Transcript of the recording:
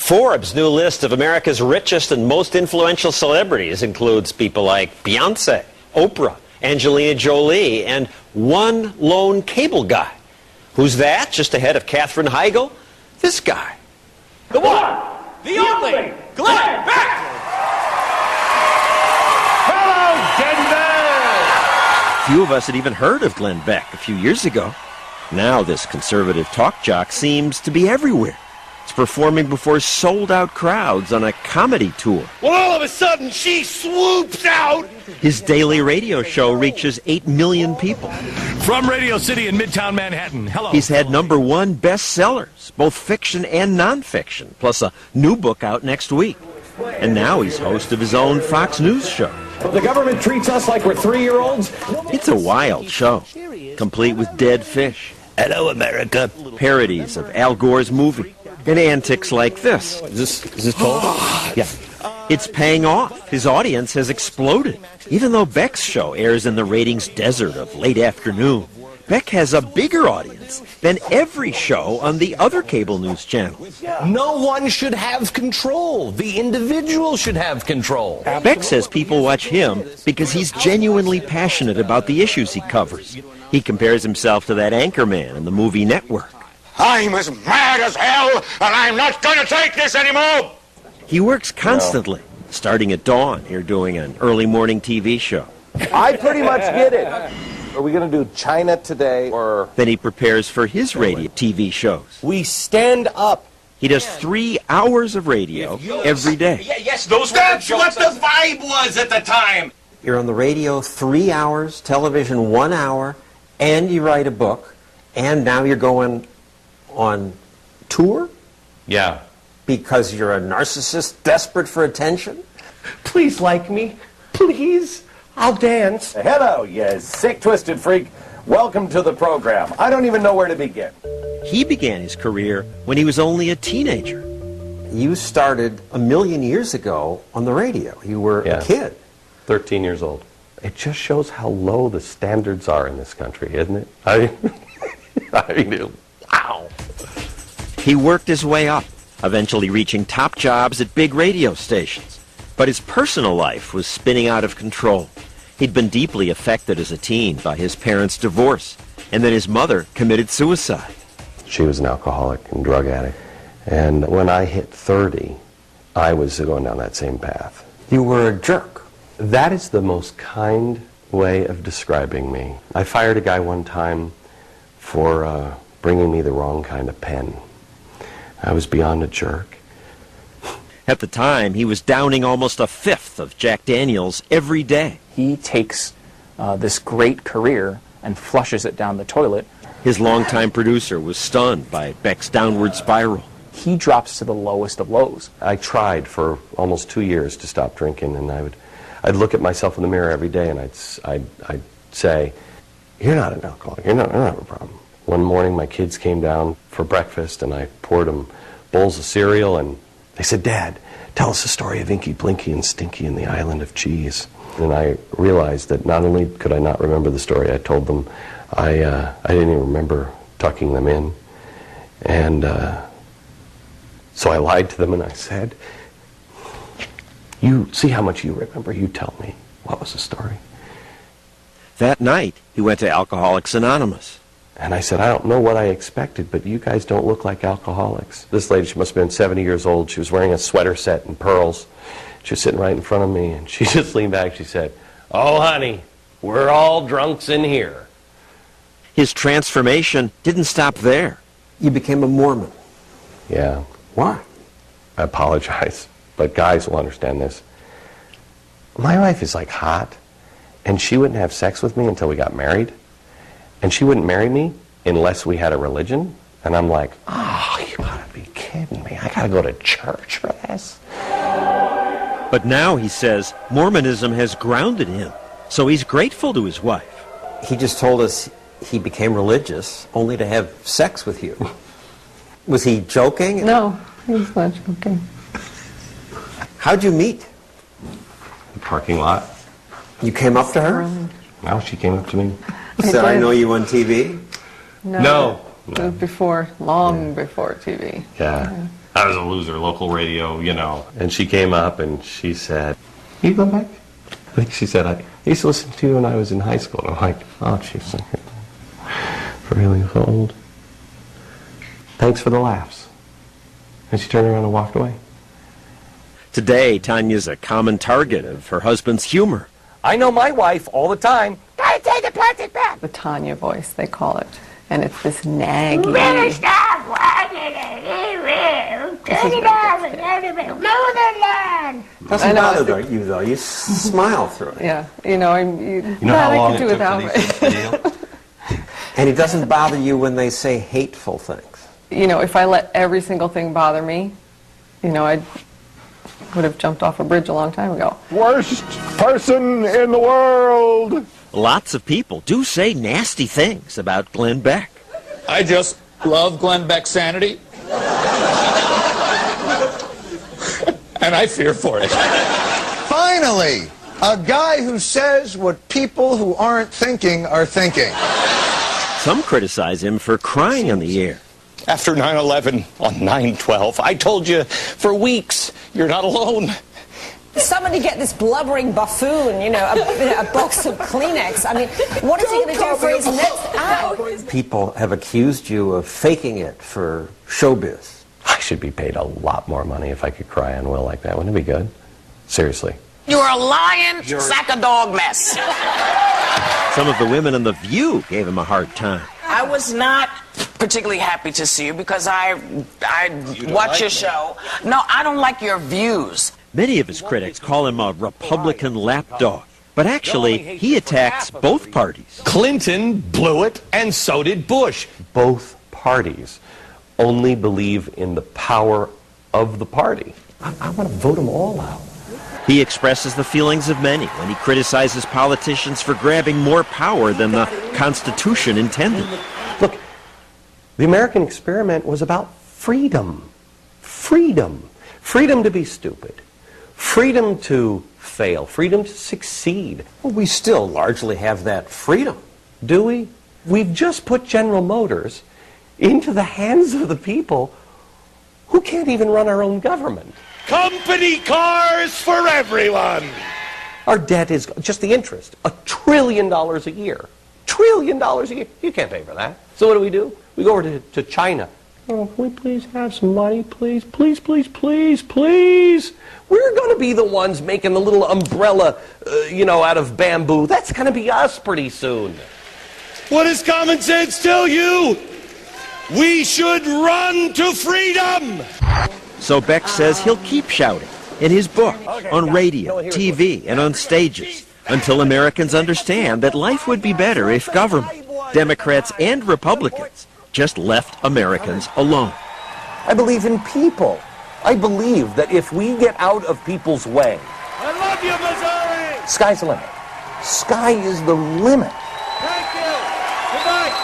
Forbes' new list of America's richest and most influential celebrities includes people like Beyonce, Oprah, Angelina Jolie, and one lone cable guy. Who's that? Just ahead of Katherine Heigl? This guy. The one, the only, Glenn Beck! Hello, Denver! Few of us had even heard of Glenn Beck a few years ago. Now this conservative talk jock seems to be everywhere. He's performing before sold-out crowds on a comedy tour. Well, all of a sudden, she swoops out! His daily radio show reaches 8 million people. From Radio City in Midtown Manhattan, hello. He's had #1 bestsellers, both fiction and nonfiction, plus a new book out next week. And now he's host of his own Fox News show. The government treats us like we're 3-year-olds. It's a wild show, complete with dead fish. Hello, America. Parodies of Al Gore's movie, and antics like this. Is this cold? Yeah. It's paying off. His audience has exploded. Even though Beck's show airs in the ratings desert of late afternoon, Beck has a bigger audience than every show on the other cable news channels. No one should have control. The individual should have control. Beck says people watch him because he's genuinely passionate about the issues he covers. He compares himself to that anchorman in the movie Network. I'm as mad as hell, and I'm not going to take this anymore! He works constantly, starting at dawn here doing an early morning TV show. I pretty much get it. Are we going to do China Today or... Then he prepares for his radio TV shows. We stand up. He does 3 hours of radio every day. Yes, that's what the vibe was at the time! You're on the radio 3 hours, television 1 hour, and you write a book, and now you're going on tour? Yeah. Because you're a narcissist desperate for attention? Please like me. Please. I'll dance. Hello, you sick, twisted freak. Welcome to the program. I don't even know where to begin. He began his career when he was only a teenager. You started a million years ago on the radio. You were a kid. 13 years old. It just shows how low the standards are in this country, isn't it? I mean, wow. He worked his way up, eventually reaching top jobs at big radio stations. But his personal life was spinning out of control. He'd been deeply affected as a teen by his parents' divorce, and then his mother committed suicide. She was an alcoholic and drug addict. And when I hit 30, I was going down that same path. You were a jerk. That is the most kind way of describing me. I fired a guy one time for bringing me the wrong kind of pen. I was beyond a jerk. At the time, he was downing almost 1/5 of Jack Daniels every day. He takes this great career and flushes it down the toilet. His longtime producer was stunned by Beck's downward spiral. He drops to the lowest of lows. I tried for almost 2 years to stop drinking, and I'd look at myself in the mirror every day, and I'd say, "You're not an alcoholic. You don't have a problem." One morning, my kids came down for breakfast, and I poured them bowls of cereal, and they said, "Dad, tell us the story of Inky, Blinky, and Stinky and the Island of Cheese." And I realized that not only could I not remember the story I told them, I didn't even remember tucking them in. And so I lied to them, and I said, "You see how much you remember. You tell me. What was the story?" That night, he went to Alcoholics Anonymous. And I said, "I don't know what I expected, but you guys don't look like alcoholics." This lady, she must have been 70 years old. She was wearing a sweater set and pearls. She was sitting right in front of me, and she just leaned back. She said, "Oh, honey, we're all drunks in here." His transformation didn't stop there. You became a Mormon. Yeah. Why? I apologize, but guys will understand this. My wife is like hot, and she wouldn't have sex with me until we got married. And she wouldn't marry me unless we had a religion. And I'm like, "Oh, you gotta be kidding me. I gotta go to church for this." But now, he says, Mormonism has grounded him, so he's grateful to his wife. He just told us he became religious only to have sex with you. Was he joking? No, he was not joking. How'd you meet? The parking lot. You came up to her? No, she came up to me. Said, "I know you on TV"? No. It was before, long before TV. Yeah. I was a loser, local radio, you know. And she came up and she said, "You Glenn Beck?" I think she said, "I used to listen to you when I was in high school." And I'm like, "Oh, she's really old. Thanks for the laughs." And she turned around and walked away. Today, Tanya's a common target of her husband's humor. I know my wife all the time. Gotta take the plastic back. The Tanya voice, they call it. And it's this naggy. Really stop watching it. Turn it off and let it move the line. Doesn't bother you, though. You smile through it. Yeah, you know, You know how long I it could do took without for these it. to deal? And it doesn't bother you when they say hateful things. You know, if I let every single thing bother me, you know, I would have jumped off a bridge a long time ago. Worst person in the world. Lots of people do say nasty things about Glenn Beck. I just love Glenn Beck's sanity. And I fear for it. Finally, a guy who says what people who aren't thinking are thinking. Some criticize him for crying on the air. After 9/11 on 9/12, I told you for weeks, you're not alone. Somebody get this blubbering buffoon, you know, a box of Kleenex. I mean, what is he going to do for his next out? People have accused you of faking it for showbiz. I should be paid a lot more money if I could cry on Will like that. Wouldn't it be good? Seriously. You're a lying sack of dog mess. Some of the women on The View gave him a hard time. I was not particularly happy to see you because I watch your show. No, I don't like your views. Many of his critics call him a Republican lapdog. But actually, he attacks both parties. Clinton blew it, and so did Bush. Both parties only believe in the power of the party. I want to vote them all out. He expresses the feelings of many when he criticizes politicians for grabbing more power than the Constitution intended. Look, the American experiment was about freedom. Freedom. Freedom to be stupid. Freedom to fail. Freedom to succeed. Well, we still largely have that freedom. Do we? We've just put General Motors into the hands of the people who can't even run our own government. Company cars for everyone. Our debt is just the interest. $1 trillion a year. $1 trillion a year. You can't pay for that. So what do? We go over to China. Oh, can we please have some money, please? Please, please, please, please. We're going to be the ones making the little umbrella, out of bamboo. That's going to be us pretty soon. What does common sense tell you? We should run to freedom. So Beck says he'll keep shouting in his book, on radio, TV, and on stages until Americans understand that life would be better if government, Democrats and Republicans, just left Americans alone. I believe in people. I believe that if we get out of people's way, I love you, Missouri. sky's the limit. Sky is the limit. Thank you. Good night.